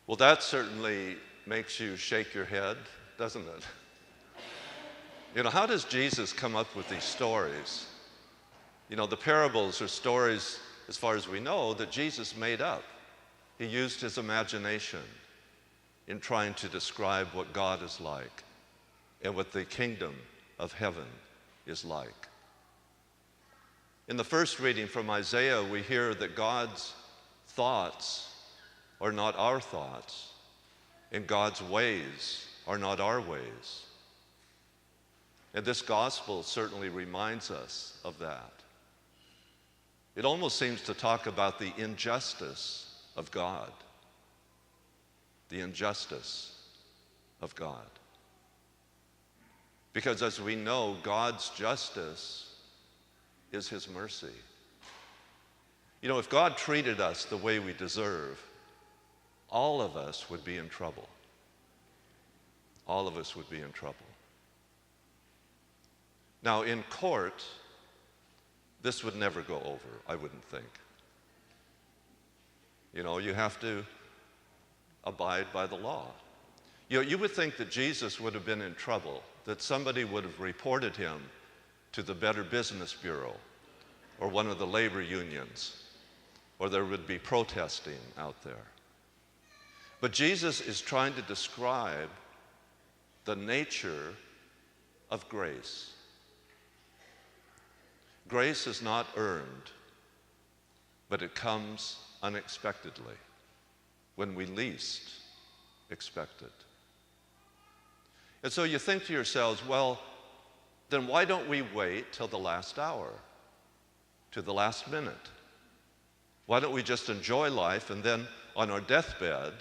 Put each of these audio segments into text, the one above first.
Well, that certainly makes you shake your head, doesn't it? How does Jesus come up with these stories? The parables are stories, as far as we know, that Jesus made up. He used his imagination in trying to describe what God is like and what the kingdom of heaven is like. In the first reading from Isaiah, we hear that God's thoughts are not our thoughts, and God's ways are not our ways. And this gospel certainly reminds us of that. It almost seems to talk about the injustice of God. The injustice of God. Because as we know, God's justice is his mercy. If God treated us the way we deserve, all of us would be in trouble. All of us would be in trouble. Now, in court, this would never go over, I wouldn't think. You have to abide by the law. You would think that Jesus would have been in trouble, that somebody would have reported him to the Better Business Bureau or one of the labor unions, or there would be protesting out there. But Jesus is trying to describe the nature of grace. Grace is not earned, but it comes unexpectedly when we least expect it. And so you think to yourselves, well, then why don't we wait till the last hour, to the last minute? Why don't we just enjoy life and then on our deathbed,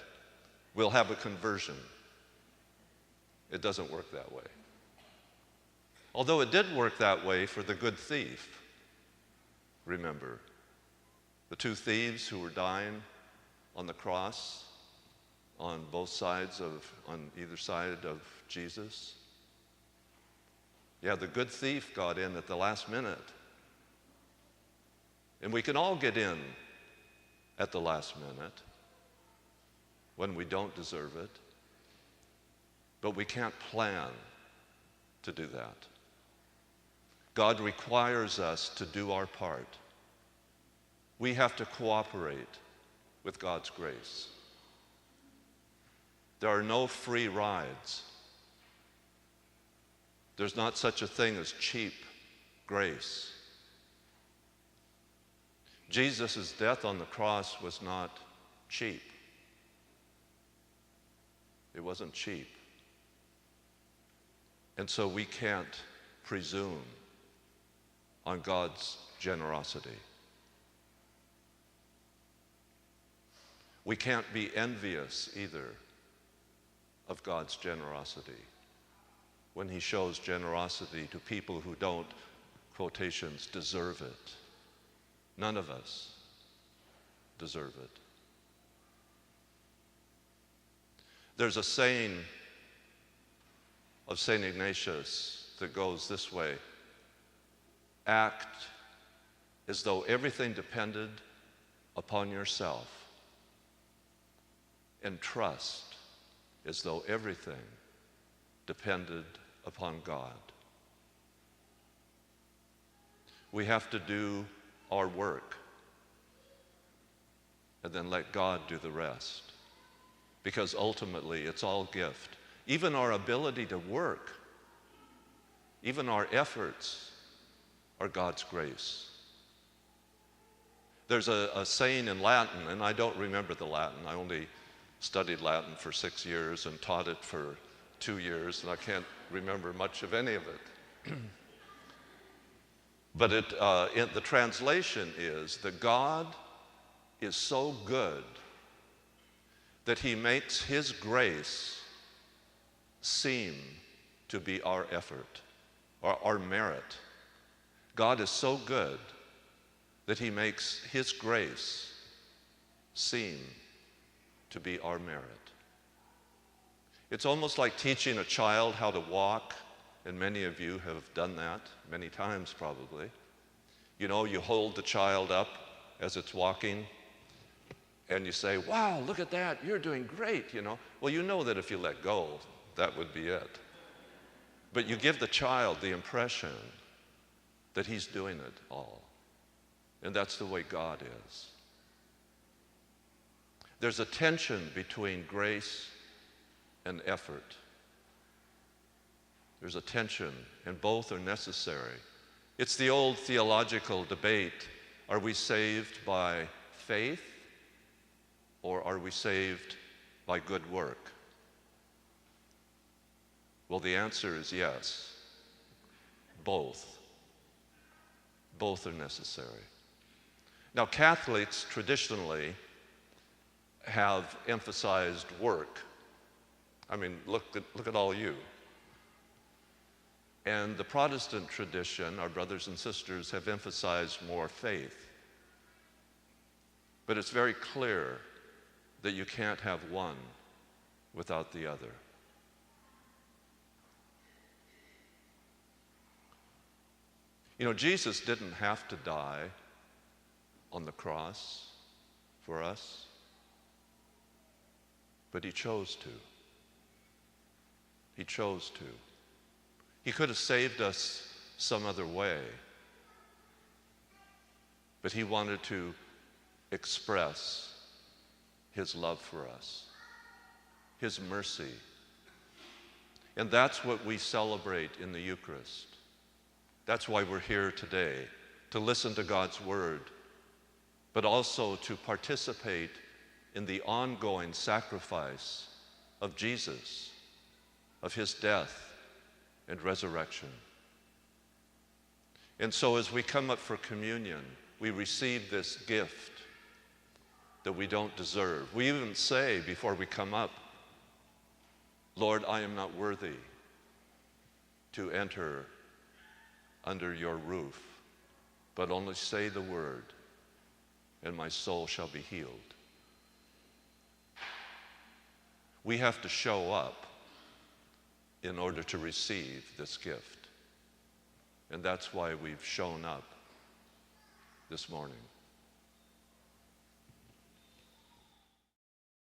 we'll have a conversion? It doesn't work that way. Although it did work that way for the good thief. Remember, the two thieves who were dying on the cross on either side of Jesus. Yeah, the good thief got in at the last minute. And we can all get in at the last minute when we don't deserve it. But we can't plan to do that. God requires us to do our part. We have to cooperate with God's grace. There are no free rides. There's not such a thing as cheap grace. Jesus' death on the cross was not cheap. It wasn't cheap. And so we can't presume on God's generosity. We can't be envious either of God's generosity when he shows generosity to people who don't, quotations, deserve it. None of us deserve it. There's a saying of St. Ignatius that goes this way: act as though everything depended upon yourself, and trust as though everything depended upon God. We have to do our work and then let God do the rest, because ultimately it's all gift. Even our ability to work, even our efforts are God's grace. There's a saying in Latin, and I don't remember the Latin. I only studied Latin for 6 years and taught it for 2 years, and I can't remember much of any of it. But the translation is that God is so good that he makes his grace seem to be our effort or our merit. God is so good that he makes his grace seem to be our merit. It's almost like teaching a child how to walk, and many of you have done that many times probably. You hold the child up as it's walking, and you say, wow, look at that, you're doing great, you know. Well, you know that if you let go, that would be it. But you give the child the impression that he's doing it all. And that's the way God is. There's a tension between grace and effort. There's a tension, and both are necessary. It's the old theological debate, are we saved by faith or are we saved by good work? Well, the answer is yes. Both. Both are necessary. Now, Catholics traditionally have emphasized work. I mean, look at all you. And the Protestant tradition, our brothers and sisters, have emphasized more faith. But it's very clear that you can't have one without the other. You know, Jesus didn't have to die on the cross for us, but he chose to. He chose to. He could have saved us some other way, but he wanted to express his love for us, his mercy. And that's what we celebrate in the Eucharist. That's why we're here today, to listen to God's word, but also to participate in the ongoing sacrifice of Jesus, of his death and resurrection. And so as we come up for communion, we receive this gift that we don't deserve. We even say before we come up, Lord, I am not worthy to enter under your roof, but only say the word, and my soul shall be healed. We have to show up in order to receive this gift. And that's why we've shown up this morning.